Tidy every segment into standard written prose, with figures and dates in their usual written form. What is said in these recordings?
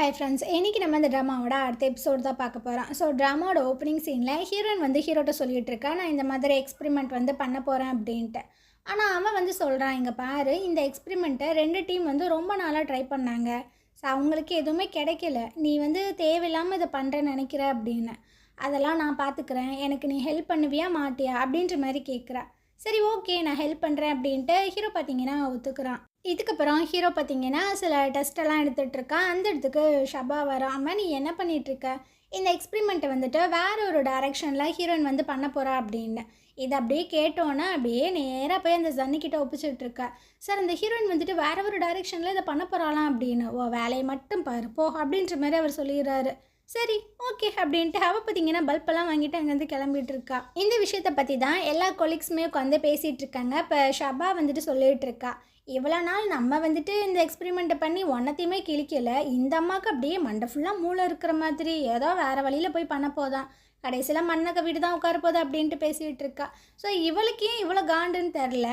Hi friends, இன்றைக்கி நம்ம இந்த ட்ராமாவோட அடுத்த எபிசோட் தான் பார்க்க போகிறோம். ஸோ ட்ராமாவோட ஓப்பனிங் சீனில் ஹீரோயின் வந்து ஹீரோட்ட சொல்லிகிட்டு இருக்கா, நான் இந்த மாதிரி எக்ஸ்பெரிமெண்ட் வந்து பண்ண போகிறேன் அப்படின்ட்டு. ஆனால் அவன் வந்து சொல்கிறான், இங்கே பாரு, இந்த எக்ஸ்பெரிமெண்ட்டை 2 டீம் வந்து ரொம்ப நாளாக ட்ரை பண்ணாங்க. ஸோ அவங்களுக்கு எதுவுமே கிடைக்கல. நீ வந்து தேவையில்லாமல் இதை பண்ணுறேன்னு நினைக்கிற அப்படின்னு. அதெல்லாம் நான் பார்த்துக்கிறேன், எனக்கு நீ ஹெல்ப் பண்ணுவியா மாட்டியா அப்படின்ற மாதிரி கேட்குறா. சரி, ஓகே, நான் ஹெல்ப் பண்ணுறேன் அப்படின்ட்டு ஹீரோ பார்த்தீங்கன்னா ஒத்துக்கிறான். இதுக்கப்புறம் ஹீரோ பார்த்தீங்கன்னா சில டெஸ்ட்டெல்லாம் எடுத்துகிட்ருக்கான். அந்த இடத்துக்கு ஷபா வராமல், நீ என்ன பண்ணிகிட்ருக்க, இந்த எக்ஸ்பெரிமெண்ட்டை வந்துட்டு வேற ஒரு டைரெக்ஷனில் ஹீரோயின் வந்து பண்ண போகிறா அப்படின்னு. இதை அப்படியே கேட்டோன்னே அப்படியே நேராக போய் அந்த ஜன்னிக்கிட்ட ஒப்பிச்சிட்ருக்கா. சார், அந்த ஹீரோயின் வந்துட்டு வேற ஒரு டைரெக்ஷனில் இதை பண்ண போகிறாளாம் அப்படின்னு. ஓ, வேலையை மட்டும் பாரு போ அப்படின்ற மாதிரி அவர் சொல்லிடுறாரு. சரி, ஓகே அப்படின்ட்டு அவள் பார்த்தீங்கன்னா பல்பெல்லாம் வாங்கிட்டு அங்கேருந்து கிளம்பிட்டு இருக்கா. இந்த விஷயத்தை பற்றி தான் எல்லா கொலீக்ஸுமே உட்காந்து பேசிகிட்டு இருக்காங்க. இப்போ ஷபா வந்துட்டு சொல்லிகிட்டு இருக்கா, இவ்வளோ நாள் நம்ம வந்துட்டு இந்த எக்ஸ்பெரிமெண்ட்டை பண்ணி ஒன்றத்தையுமே கிழிக்கலை. இந்த அம்மாவுக்கு அப்படியே மண்டை ஃபுல்லாக மூளை இருக்கிற மாதிரி ஏதோ வேறு வழியில் போய் பண்ண போதான், கடைசியில் மண்ணக்க வீடு தான் உட்கார போதா அப்படின்ட்டு பேசிகிட்டு இருக்கா. ஸோ இவளுக்கு ஏன் இவ்வளோ காண்டுன்னு தெரில.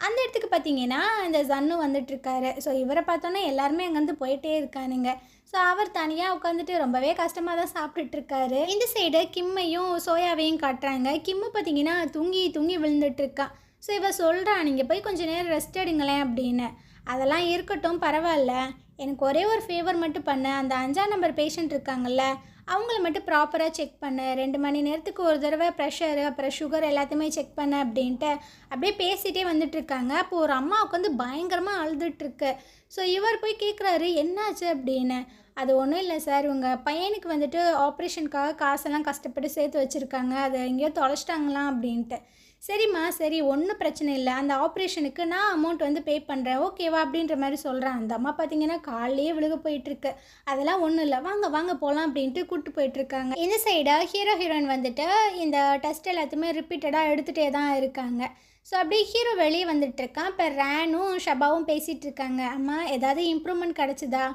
அந்த இடத்துக்கு பார்த்தீங்கன்னா இந்த ஜன்னு வந்துட்டுருக்காரு. ஸோ இவரை பார்த்தோன்னா எல்லாருமே அங்கேருந்து போயிட்டே இருக்கானுங்க. ஸோ அவர் தனியாக உட்காந்துட்டு ரொம்பவே கஷ்டமாக தான் சாப்பிட்டுட்ருக்காரு. இந்த சைடு கிம்மையும் சோயாவையும் காட்டுறாங்க. கிம்மு பார்த்தீங்கன்னா தூங்கி தூங்கி விழுந்துட்டுருக்கா. ஸோ இவ சொல்கிறா, நீங்கள் போய் கொஞ்சம் நேரம் ரெஸ்ட் எடுங்களேன் அப்படின்னு. அதெல்லாம் இருக்கட்டும், பரவாயில்ல, எனக்கு ஒரே ஒரு ஃபேவர் மட்டும் பண்ணு, அந்த 5ஆம் நம்பர் பேஷண்ட் இருக்காங்கல்ல, அவங்கள மட்டும் ப்ராப்பராக செக் பண்ணு, 2 மணி நேரத்துக்கு ஒரு தடவை ப்ரெஷரு அப்புறம் சுகர் எல்லாத்தையுமே செக் பண்ணு அப்படின்ட்டு அப்படியே பேசிகிட்டே வந்துட்டுருக்காங்க. அப்போது ஒரு அம்மா உட்காந்து பயங்கரமாக அழுதுட்டுருக்கு. ஸோ இவர் போய் கேட்குறாரு, என்னாச்சு அப்படின்னு. அது ஒன்றும் இல்லை சார், உங்கள் பையனுக்கு வந்துட்டு ஆப்ரேஷனுக்காக காசெல்லாம் கஷ்டப்பட்டு சேர்த்து வச்சுருக்காங்க, அதை எங்கேயோ தொலைச்சிட்டாங்களாம் அப்படின்ட்டு. சரிம்மா, சரி, ஒன்றும் பிரச்சனை இல்லை, அந்த ஆப்ரேஷனுக்கு நான் அமௌண்ட் வந்து பே பண்ணுறேன், ஓகேவா அப்படின்ற மாதிரி சொல்கிறேன். அந்த அம்மா பார்த்தீங்கன்னா காலையே விழுக போயிட்டுருக்கு. அதெல்லாம் ஒன்றும் இல்லை, வாங்க வாங்க போகலாம் அப்படின்ட்டு கூப்பிட்டு போயிட்டுருக்காங்க. இந்த சைடாக ஹீரோயின் வந்துட்டு இந்த டெஸ்ட் எல்லாத்தையுமே ரிப்பீட்டடாக எடுத்துகிட்டே தான் இருக்காங்க. ஸோ அப்படியே ஹீரோ வெளியே வந்துட்டுருக்கான். இப்போ ரேனும் ஷபாவும் பேசிகிட்டு இருக்காங்க. அம்மா, ஏதாவது இம்ப்ரூவ்மெண்ட் கிடச்சிதா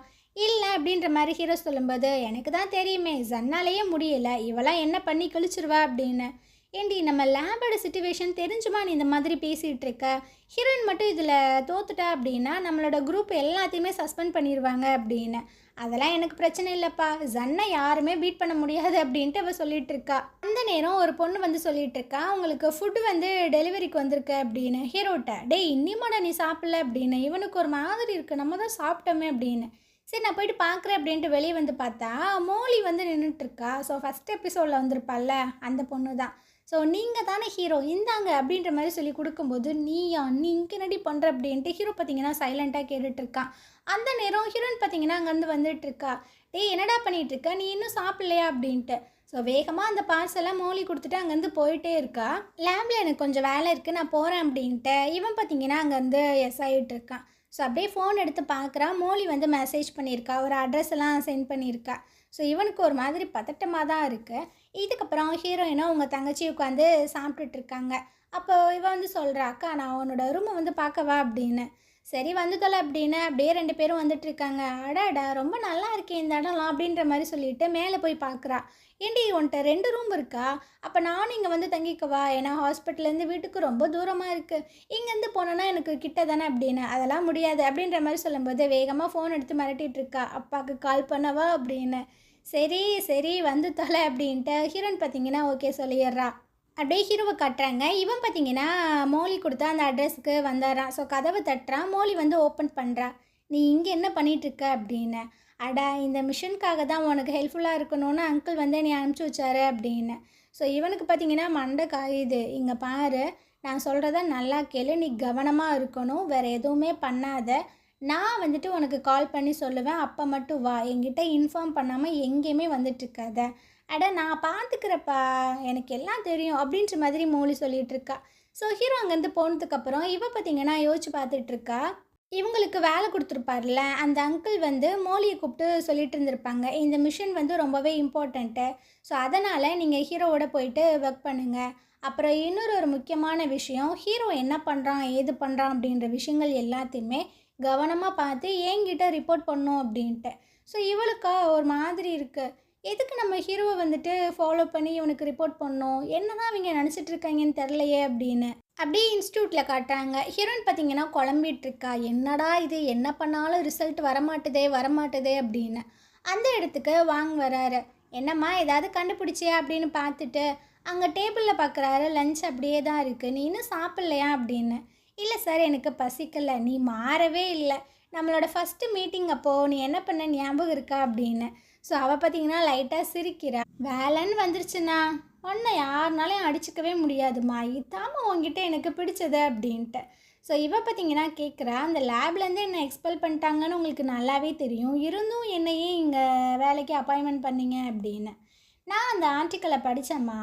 இல்லை அப்படின்ற மாதிரி ஹீரோ சொல்லும்போது, எனக்கு தான் தெரியுமே, ஜன்னாலேயே முடியலை, இவெல்லாம் என்ன பண்ணி கழிச்சிருவா அப்படின்னு. ஏண்டி, நம்ம லேபோட சிச்சுவேஷன் தெரிஞ்சுமா நீ இந்த மாதிரி பேசிகிட்டு இருக்க? ஹீரோயின் மட்டும் இதில் தோத்துட்டா அப்படின்னா நம்மளோட குரூப் எல்லாத்தையுமே சஸ்பெண்ட் பண்ணிடுவாங்க அப்படின்னு. அதெல்லாம் எனக்கு பிரச்சனை இல்லைப்பா, ஜன்னை யாருமே பீட் பண்ண முடியாது அப்படின்ட்டு அவள் சொல்லிட்டு இருக்கா. அந்த நேரம் ஒரு பொண்ணு வந்து சொல்லிட்டு இருக்கா, உங்களுக்கு ஃபுட்டு வந்து டெலிவரிக்கு வந்திருக்கு அப்படின்னு. ஹீரோட்ட, டேய் இன்னிமாடா நீ சாப்பிடல அப்படின்னு. இவனுக்கு ஒரு மாதிரி இருக்குது, நம்ம தான் சாப்பிட்டோமே அப்படின்னு. சரி, நான் போயிட்டு பார்க்குறேன் அப்படின்ட்டு வெளியே வந்து பார்த்தா மோலி வந்து நின்றுட்டுருக்கா. ஸோ ஃபஸ்ட் எபிசோடில் வந்திருப்பாள்ல அந்த பொண்ணு தான். ஸோ நீங்கள் தானே ஹீரோ, இந்தாங்க அப்படின்ற மாதிரி சொல்லி கொடுக்கும்போது, நீயா, நீ இங்கே நடி பண்ணுற அப்படின்ட்டு ஹீரோ பார்த்தீங்கன்னா சைலண்ட்டாக கேட்டுட்ருக்கான். அந்த நேரம் ஹீரோயின் பார்த்தீங்கன்னா அங்கேருந்து வந்துட்டுருக்கா. டேய், என்னடா பண்ணிகிட்ருக்க, நீ இன்னும் சாப்பிட்லையா அப்படின்ட்டு. ஸோ வேகமாக அந்த பார்செல்லாம் மோலி கொடுத்துட்டு அங்கேருந்து போயிட்டே இருக்கா. லேபில் எனக்கு கொஞ்சம் வேலை இருக்குது, நான் போகிறேன் அப்படின்ட்டு இவன் பார்த்தீங்கன்னா அங்கேருந்து எஸ் ஆகிட்டு இருக்கான். ஸோ அப்படியே ஃபோன் எடுத்து பார்க்குறா. மோலி வந்து மெசேஜ் பண்ணியிருக்கா, ஒரு அட்ரஸ் எல்லாம் சென்ட் பண்ணியிருக்கா. ஸோ இவனுக்கு ஒரு மாதிரி பதட்டமாக தான் இருக்குது. இதுக்கப்புறம் ஹீரோயினும் உங்கள் தங்கச்சி உட்காந்து சாப்பிட்டுட்ருக்காங்க. அப்போ இவன் வந்து சொல்கிறா, அக்கா, நான் உன்னோட ரூமை வந்து பார்க்கவா அப்படின்னு. சரி, வந்து தொலை அப்படின்னு அப்படியே 2 பேரும் வந்துட்டுருக்காங்க. அடாடா, ரொம்ப நல்லா இருக்கே இந்த இடம்லாம் அப்படின்ற மாதிரி சொல்லிட்டு மேலே போய் பார்க்குறா. ஏண்டி, உன்கிட்ட 2 ரூம் இருக்கா? அப்போ நானும் இங்கே வந்து தங்கிக்கவா? ஏன்னா ஹாஸ்பிட்டல்லேருந்து வீட்டுக்கு ரொம்ப தூரமாக இருக்குது, இங்கேருந்து போனோன்னா எனக்கு கிட்ட தானே அப்படின்னு. அதெல்லாம் முடியாது அப்படின்ற மாதிரி சொல்லும்போது வேகமாக ஃபோன் எடுத்து மிரட்டிகிட்டு இருக்கா, அப்பாவுக்கு கால் பண்ணவா அப்படின்னு. சரி சரி, வந்து தொலை அப்படின்ட்டு ஹீரோயின் பார்த்தீங்கன்னா ஓகே சொல்லிடுறா. அப்படியே ஹீரோவை கட்டுறாங்க. இவன் பார்த்தீங்கன்னா மோலி கொடுத்தா அந்த அட்ரஸுக்கு வந்துடுறான். ஸோ கதவை தட்டுறான். மோலி வந்து ஓப்பன் பண்ணுறா. நீ இங்கே என்ன பண்ணிகிட்ருக்க அப்படின்னு. அடா, இந்த மிஷனுக்காக தான் உனக்கு ஹெல்ப்ஃபுல்லாக இருக்கணும்னு அங்கிள் வந்து நீ அனுப்பிச்சி வச்சாரு அப்படின்னு. ஸோ இவனுக்கு பார்த்தீங்கன்னா மண்டை காயுது. இங்கே பாரு, நான் சொல்கிறத நல்லா கேளு, நீ கவனமாக இருக்கணும், வேறு எதுவுமே பண்ணாத. நான் வந்துட்டு உனக்கு கால் பண்ணி சொல்லுவேன், அப்போ மட்டும் வா, என்கிட்ட இன்ஃபார்ம் பண்ணாமல் எங்கேயுமே வந்துட்டுருக்காத. அட, நான் பார்த்துக்கிறப்பா, எனக்கு எல்லாம் தெரியும் அப்படின்ற மாதிரி மோலி சொல்லிகிட்ருக்கா. ஸோ ஹீரோ அங்கேருந்து போனதுக்கப்புறம் இவ பார்த்தீங்கன்னா யோசிச்சு பார்த்துட்ருக்கா. இவங்களுக்கு வேலை கொடுத்துருப்பார்ல அந்த அங்கிள் வந்து மோலியை கூப்பிட்டு சொல்லிட்டு இருந்திருப்பாங்க, இந்த மிஷன் வந்து ரொம்பவே இம்பார்ட்டண்ட்டு, ஸோ அதனால் நீங்கள் ஹீரோவோட போயிட்டு ஒர்க் பண்ணுங்கள். அப்புறம் இன்னொரு முக்கியமான விஷயம், ஹீரோ என்ன பண்ணுறான் ஏது பண்ணுறான் அப்படின்ற விஷயங்கள் எல்லாத்தையுமே கவனமாக பார்த்து என்கிட்ட ரிப்போர்ட் பண்ணோம் அப்படின்ட்டு. ஸோ இவளுக்கா ஒரு மாதிரி இருக்குது, எதுக்கு நம்ம ஹீரோவை வந்துட்டு ஃபாலோ பண்ணி இவனுக்கு ரிப்போர்ட் பண்ணோம், என்ன தான் இவங்க நினச்சிட்டு இருக்காங்கன்னு தெரிலையே அப்படின்னு. அப்படியே இன்ஸ்டியூட்டில் காட்டுறாங்க. ஹீரோயின் பார்த்தீங்கன்னா குழம்பிகிட்ருக்கா, என்னடா இது, என்ன பண்ணாலும் ரிசல்ட் வரமாட்டுதே அப்படின்னு. அந்த இடத்துக்கு வாங்க வராரு. என்னம்மா ஏதாவது கண்டுபிடிச்சியா அப்படின்னு பார்த்துட்டு அங்கே டேபிளில் பார்க்குறாரு. லஞ்ச் அப்படியே தான் இருக்குது. நீ இன்னும் சாப்பிட்லையா அப்படின்னு. இல்லை சார் எனக்கு பசிக்கலை. நீ மாறவே இல்லை. நம்மளோட ஃபஸ்ட்டு மீட்டிங் அப்போது நீ என்ன பண்ண ஞாபகம் இருக்கா அப்படின்னு. ஸோ அவள் பார்த்தீங்கன்னா லைட்டாக சிரிக்கிறா. வேலைன்னு வந்துருச்சுண்ணா உன்னை யாருனாலையும் அடிச்சிக்கவே முடியாதுமா. இதாம்மா உங்ககிட்ட எனக்கு பிடிச்சது அப்படின்ட்டு. ஸோ இவ பார்த்தீங்கன்னா கேட்குறா, அந்த லேப்லேருந்து என்னை எக்ஸ்பெல் பண்ணிட்டாங்கன்னு உங்களுக்கு நல்லாவே தெரியும். இருந்தும் என்னையே இங்கே வேலைக்கு அப்பாயின்மெண்ட் பண்ணீங்க அப்படின்னு. நான் அந்த ஆர்டிக்கலை படித்தேம்மா.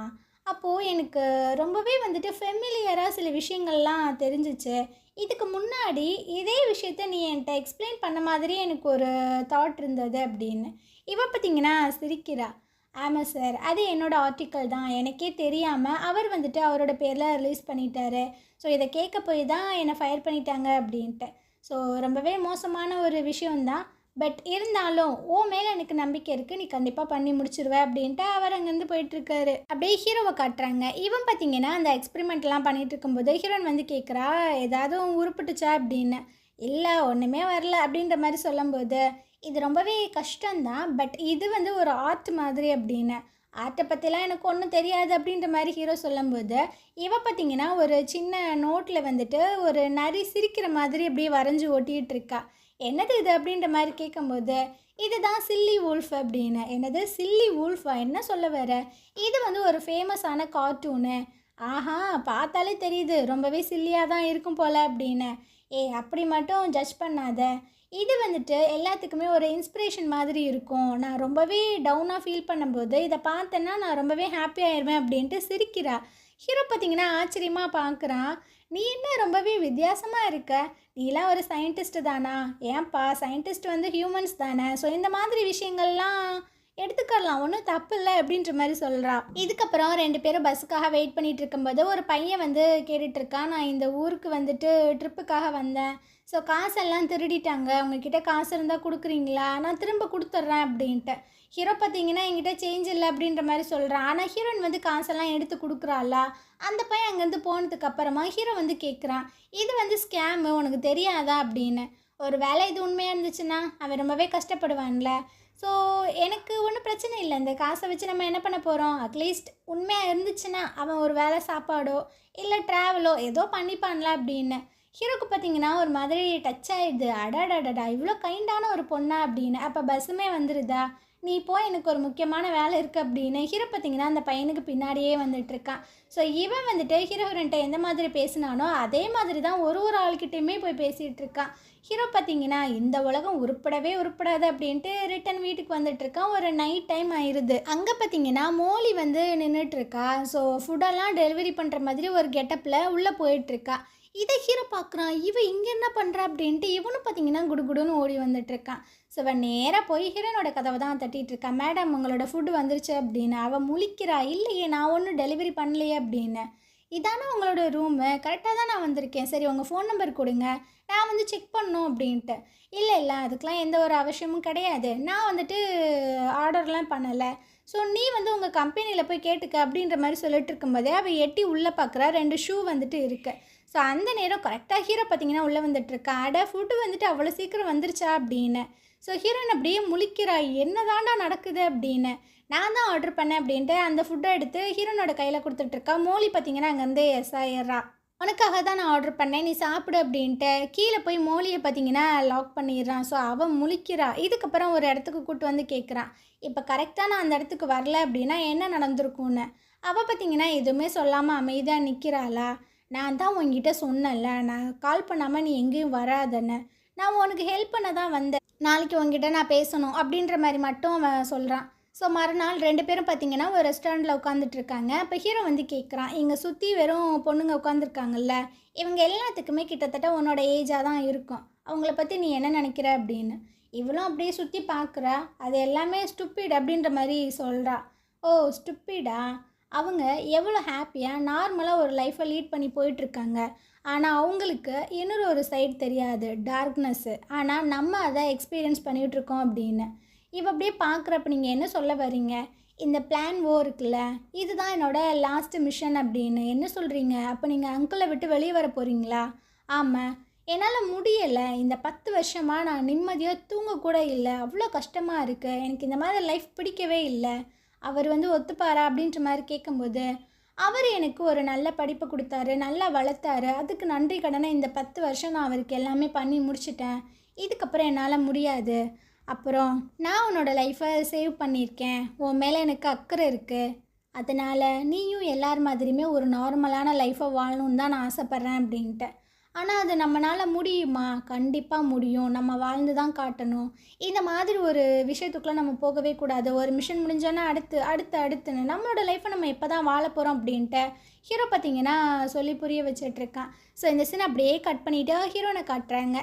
அப்போது எனக்கு ரொம்பவே வந்துட்டு ஃபெமிலியராக சில விஷயங்கள்லாம் தெரிஞ்சிச்சு. இதுக்கு முன்னாடி இதே விஷயத்த நீ என்கிட்ட எக்ஸ்பிளைன் பண்ண மாதிரி எனக்கு ஒரு தாட் இருந்தது அப்படின்னு. இவ பார்த்தீங்கன்னா சிரிக்கிறா. ஆமாம் சார், அது என்னோடய ஆர்டிக்கல் தான். எனக்கே தெரியாமல் அவர் வந்துட்டு அவரோட பேரில் ரிலீஸ் பண்ணிட்டாரு. ஸோ இதை கேட்க போய் தான் என்னை ஃபயர் பண்ணிட்டாங்க அப்படின்ட்டு. ஸோ ரொம்பவே மோசமான ஒரு விஷயந்தான். பட் இருந்தாலும் மேலே எனக்கு நம்பிக்கை இருக்குது, நீ கண்டிப்பாக பண்ணி முடிச்சிருவ அப்படின்ட்டு அவர் அங்கேருந்து போயிட்டுருக்காரு. அப்படியே ஹீரோவை காட்டுறாங்க. இவன் பார்த்தீங்கன்னா அந்த எக்ஸ்பெரிமெண்ட்லாம் பண்ணிகிட்டு இருக்கும்போது ஹீரோயின் வந்து கேட்குறா, ஏதாவது உருப்பிட்டுச்சா அப்படின்னு. இல்லை ஒன்றுமே வரல அப்படின்ற மாதிரி சொல்லும்போது, இது ரொம்பவே கஷ்டம்தான், பட் இது வந்து ஒரு ஆர்ட் மாதிரி அப்படின்னு. ஆர்ட்டை பற்றிலாம் எனக்கு ஒன்றும் தெரியாது அப்படின்ற மாதிரி ஹீரோ சொல்லும்போது, இவ பார்த்தீங்கன்னா ஒரு சின்ன நோட்டில் வந்துட்டு ஒரு நரி சிரிக்கிற மாதிரி அப்படியே வரைஞ்சி ஒட்டிகிட்டு இருக்கா. என்னது இது அப்படின்ற மாதிரி கேட்கும்போது, இதுதான் சில்லி வூல்ஃப் அப்படின்னு. என்னது சில்லி வூல்ஃபா, என்ன சொல்ல வர? இது வந்து ஒரு ஃபேமஸான கார்ட்டூனு. ஆஹா, பார்த்தாலே தெரியுது ரொம்பவே சில்லியாக தான் இருக்கும் போல் அப்படின்னு. அப்படி மட்டும் ஜட்ஜ் பண்ணாத. இது வந்துட்டு எல்லாத்துக்குமே ஒரு இன்ஸ்பிரேஷன் மாதிரி இருக்கும். நான் ரொம்பவே டவுனாக ஃபீல் பண்ணும்போது இதை பார்த்தேன்னா நான் ரொம்பவே ஹாப்பி ஆயிடுவேன் அப்படின்ட்டு சிரிக்கிறா. ஹீரோ பார்த்தீங்கன்னா ஆச்சரியமாக பார்க்குறான். நீ என்ன ரொம்பவே வித்தியாசமாக இருக்க? நீலாம் ஒரு சயின்டிஸ்ட்டு தானா? ஏன்பா, சயின்டிஸ்ட் வந்து ஹியூமன்ஸ் தானே. ஸோ இந்த மாதிரி விஷயங்கள்லாம் எடுத்துக்கலாம், ஒன்றும் தப்பு இல்லை அப்படின்ற மாதிரி சொல்கிறா. இதுக்கப்புறம் 2 பேரும் பஸ்ஸுக்காக வெயிட் பண்ணிகிட்டு இருக்கும்போது ஒரு பையன் வந்து கேட்டுட்ருக்கான், நான் இந்த ஊருக்கு வந்துட்டு ட்ரிப்புக்காக வந்தேன். ஸோ காசெல்லாம் திருடிட்டாங்க, உங்ககிட்ட காசு இருந்தால் கொடுக்குறீங்களா? நான் திரும்ப கொடுத்துட்றேன் அப்படின்ட்டு. ஹீரோ பார்த்தீங்கன்னா என்கிட்ட சேஞ்ச் இல்லை அப்படின்ற மாதிரி சொல்கிறான். ஆனால் ஹீரோயின் வந்து காசெல்லாம் எடுத்து கொடுக்குறாளா? அந்த பையன் அங்கேருந்து போனதுக்கு அப்புறமா ஹீரோ வந்து கேட்குறான், இது வந்து ஸ்கேமு, உனக்கு தெரியாதா அப்படின்னு. ஒரு வேலை இது உண்மையாக இருந்துச்சுன்னா அவன் ரொம்பவே கஷ்டப்படுவான்ல. ஸோ எனக்கு ஒன்றும் பிரச்சனை இல்லை, இந்த காசை வச்சு நம்ம என்ன பண்ண போகிறோம். அட்லீஸ்ட் உண்மையாக இருந்துச்சுன்னா அவன் ஒரு வேலை சாப்பாடோ இல்லை ட்ராவலோ ஏதோ பண்ணிப்பான்ல அப்படின்னு. ஹீரோக்கு பார்த்தீங்கன்னா ஒரு மாதிரி டச் ஆகிடுது. அடாடாடா, இவ்வளோ கைண்டான ஒரு பொண்ணா அப்படின்னு. அப்போ பஸ்ஸுமே வந்துடுதா, நீ போய் எனக்கு ஒரு முக்கியமான வேலை இருக்குது அப்படின்னு. ஹீரோ பார்த்தீங்கன்னா அந்த பையனுக்கு பின்னாடியே வந்துட்டுருக்கான். ஸோ இவன் வந்துட்டு ஹீரோயின்ட்ட எந்த மாதிரி பேசினானோ அதே மாதிரி தான் ஒரு ஆள்கிட்டையுமே போய் பேசிகிட்டு இருக்கான். ஹீரோ பார்த்தீங்கன்னா இந்த உலகம் உருப்படவே உருப்படாது அப்படின்ட்டு ரிட்டன் வீட்டுக்கு வந்துட்டுருக்கான். ஒரு நைட் டைம் ஆயிடுது. அங்கே பார்த்தீங்கன்னா மோலி வந்து நின்றுட்டுருக்கா. ஸோ ஃபுட்டெல்லாம் டெலிவரி பண்ணுற மாதிரி ஒரு கெட்டப்பில் உள்ளே போயிட்டுருக்கா. இதை ஹீரோ பார்க்குறான். இவன் இங்கே என்ன பண்ணுறா அப்படின்ட்டு இவனும் பார்த்தீங்கன்னா குடுகுடுன்னு ஓடி வந்துட்டுருக்கான். ஸோ அவன் நேராக போய் ஹீரோனோட கதவை தான் தட்டிகிட்ருக்கான். மேடம் உங்களோட ஃபுட்டு வந்துருச்சு அப்படின்னு. அவன் முழிக்கிறா. இல்லையே, நான் ஒன்றும் டெலிவரி பண்ணலையே அப்படின்னு. இதானே உங்களோட ரூமு, கரெக்டாக தான் நான் வந்திருக்கேன். சரி உங்கள் ஃபோன் நம்பர் கொடுங்க, நான் வந்து செக் பண்ணணும் அப்படின்ட்டு. இல்லை அதுக்கெலாம் எந்த ஒரு அவசியமும் கிடையாது, நான் வந்துட்டு ஆர்டர்லாம் பண்ணலை. ஸோ நீ வந்து உங்கள் கம்பெனியில் போய் கேட்டுக்க அப்படின்ற மாதிரி சொல்லிட்டு இருக்கும்போதே அவள் எட்டி உள்ளே பார்க்குறா. 2 ஷூ வந்துட்டு இருக்குது. ஸோ அந்த நேரம் கரெக்டாக ஹீரோ பார்த்தீங்கன்னா உள்ளே வந்துட்டுருக்கா. ஃபுட்டு வந்துட்டு அவ்வளோ சீக்கிரம் வந்துருச்சா அப்படின்னு. ஸோ ஹீரோயின் அப்படியே முழிக்கிறா. என்ன தாண்டா நடக்குது அப்படின்னு. நான் தான் ஆர்டர் பண்ணேன் அப்படின்ட்டு அந்த ஃபுட்டை எடுத்து ஹீரோனோட கையில் கொடுத்துட்ருக்கா. மோலி பார்த்தீங்கன்னா அங்கேருந்து எஸ் ஆயிடுறா. உனக்காக தான் நான் ஆர்டர் பண்ணேன், நீ சாப்பிடு அப்படின்ட்டு கீழே போய் மோலியை பார்த்தீங்கன்னா லாக் பண்ணிடுறான். ஸோ அவன் முழிக்கிறா. இதுக்கப்புறம் ஒரு இடத்துக்கு கூப்பிட்டு வந்து கேட்குறான், இப்போ கரெக்டாக நான் அந்த இடத்துக்கு வரல அப்படின்னா என்ன நடந்திருக்கும்னு. அவள் பார்த்தீங்கன்னா எதுவுமே சொல்லாமல் அமைதியாக நிற்கிறாளா. நான் தான் உங்ககிட்ட சொன்னேன்ல, நான் கால் பண்ணாமல் நீ எங்கேயும் வராதன்னு. நான் உனக்கு ஹெல்ப் பண்ண தான் வந்தேன், நாளைக்கு உங்ககிட்ட நான் பேசணும் அப்படின்ற மாதிரி மட்டும் அவன் சொல்கிறான். ஸோ மறுநாள் 2 பேரும் பார்த்தீங்கன்னா ஒரு ரெஸ்டாரண்ட்டில் உட்காந்துட்ருக்காங்க. அப்போ ஹீரோ வந்து கேட்குறான், இங்கே சுற்றி வெறும் பொண்ணுங்க உட்காந்துருக்காங்கல்ல, இவங்க எல்லாத்துக்குமே கிட்டத்தட்ட உன்னோட ஏஜாக தான் இருக்கும், அவங்கள பற்றி நீ என்ன நினைக்கிற அப்படின்னு. இவளும் அப்படியே சுற்றி பார்க்குறா. அது எல்லாமே ஸ்டூப்பிட் அப்படின்ற மாதிரி சொல்கிறா. ஓ ஸ்டூப்பிடா, அவங்க எவ்வளோ ஹாப்பியாக நார்மலாக ஒரு லைஃப்பை லீட் பண்ணி போயிட்டுருக்காங்க. ஆனால் அவங்களுக்கு இன்னொரு ஒரு சைடு தெரியாது, டார்க்னஸ்ஸு. ஆனால் நம்ம அதை எக்ஸ்பீரியன்ஸ் பண்ணிகிட்ருக்கோம் அப்படின்னு. இவ அப்படியே பார்க்குறப்ப நீங்கள் என்ன சொல்ல வரீங்க? இந்த பிளான் இருக்குல்ல, இதுதான் என்னோடய லாஸ்ட்டு மிஷன் அப்படின்னு என்ன சொல்கிறீங்க? அப்போ நீங்கள் அங்கிளை விட்டு வெளியே வர போகிறீங்களா? ஆமாம், என்னால் முடியலை. இந்த 10 வருஷமாக நான் நிம்மதியாக தூங்கக்கூட இல்லை. அவ்வளோ கஷ்டமாக இருக்குது. எனக்கு இந்த மாதிரி லைஃப் பிடிக்கவே இல்லை. அவர் வந்து ஒத்துப்பாரா அப்படின்ற மாதிரி கேட்கும்போது, அவர் எனக்கு ஒரு நல்ல படிப்பு கொடுத்தாரு, நல்லா வளர்த்தாரு. அதுக்கு நன்றி கடனை இந்த 10 வருஷம் நான் அவருக்கு எல்லாமே பண்ணி முடிச்சிட்டேன். இதுக்கப்புறம் என்னால் முடியாது. அப்புறம் நான் உன்னோட லைஃப்பை சேவ் பண்ணியிருக்கேன். உன் மேலே எனக்கு அக்கறை இருக்குது. அதனால் நீயும் எல்லார் மாதிரியுமே ஒரு நார்மலான லைஃப்பை வாழணுன்னு தான் நான் ஆசைப்பட்றேன் அப்படின்ட்டு. ஆனால் அது நம்மளால் முடியுமா? கண்டிப்பாக முடியும். நம்ம வாழ்ந்து தான் காட்டணும். இந்த மாதிரி ஒரு விஷயத்துக்குள்ளே நம்ம போகவே கூடாது. ஒரு மிஷன் முடிஞ்சோன்னா அடுத்துன்னு நம்மளோட லைஃப்பை நம்ம எப்போ தான் வாழ போகிறோம் அப்படின்ட்டு ஹீரோ பார்த்திங்கன்னா சொல்லி புரிய வச்சிட்ருக்கான். ஸோ இந்த சீன் அப்படியே கட் பண்ணிவிட்டு ஹீரோனை காட்டுறாங்க.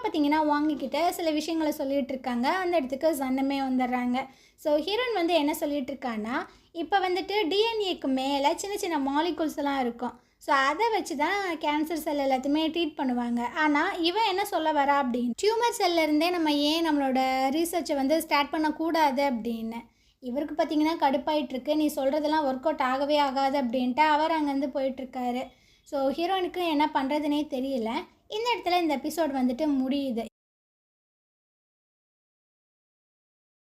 பார்த்திங்கன்னா வாங்கிக்கிட்ட சில விஷயங்களை சொல்லிகிட்டு இருக்காங்க. அந்த இடத்துக்கு சன்னமே வந்துடுறாங்க. ஸோ ஹீரோயின் வந்து என்ன சொல்லிகிட்டு இருக்கான்னா, இப்போ வந்துட்டு டிஎன்ஏக்கு மேலே சின்ன சின்ன மாலிகுல்ஸ் எல்லாம் இருக்கும். ஸோ அதை வச்சு தான் கேன்சர் செல் எல்லாத்தையுமே ட்ரீட் பண்ணுவாங்க. ஆனால் இவன் என்ன சொல்ல வரா அப்படின்னு, டியூமர் செல்லேருந்தே நம்ம ஏன் நம்மளோட ரீசர்ச்சை வந்து ஸ்டார்ட் பண்ணக்கூடாது அப்படின்னு. இவருக்கு பார்த்திங்கன்னா கடுப்பாயிட்ருக்கு. நீ சொல்கிறதெல்லாம் ஒர்க் அவுட் ஆகவே ஆகாது அப்படின்ட்டு அவர் அங்கேருந்து போயிட்டுருக்காரு. ஸோ ஹீரோயினுக்கு என்ன பண்ணுறதுனே தெரியல. இந்த இடத்துல இந்த எபிசோட் வந்துட்டு முடியுது.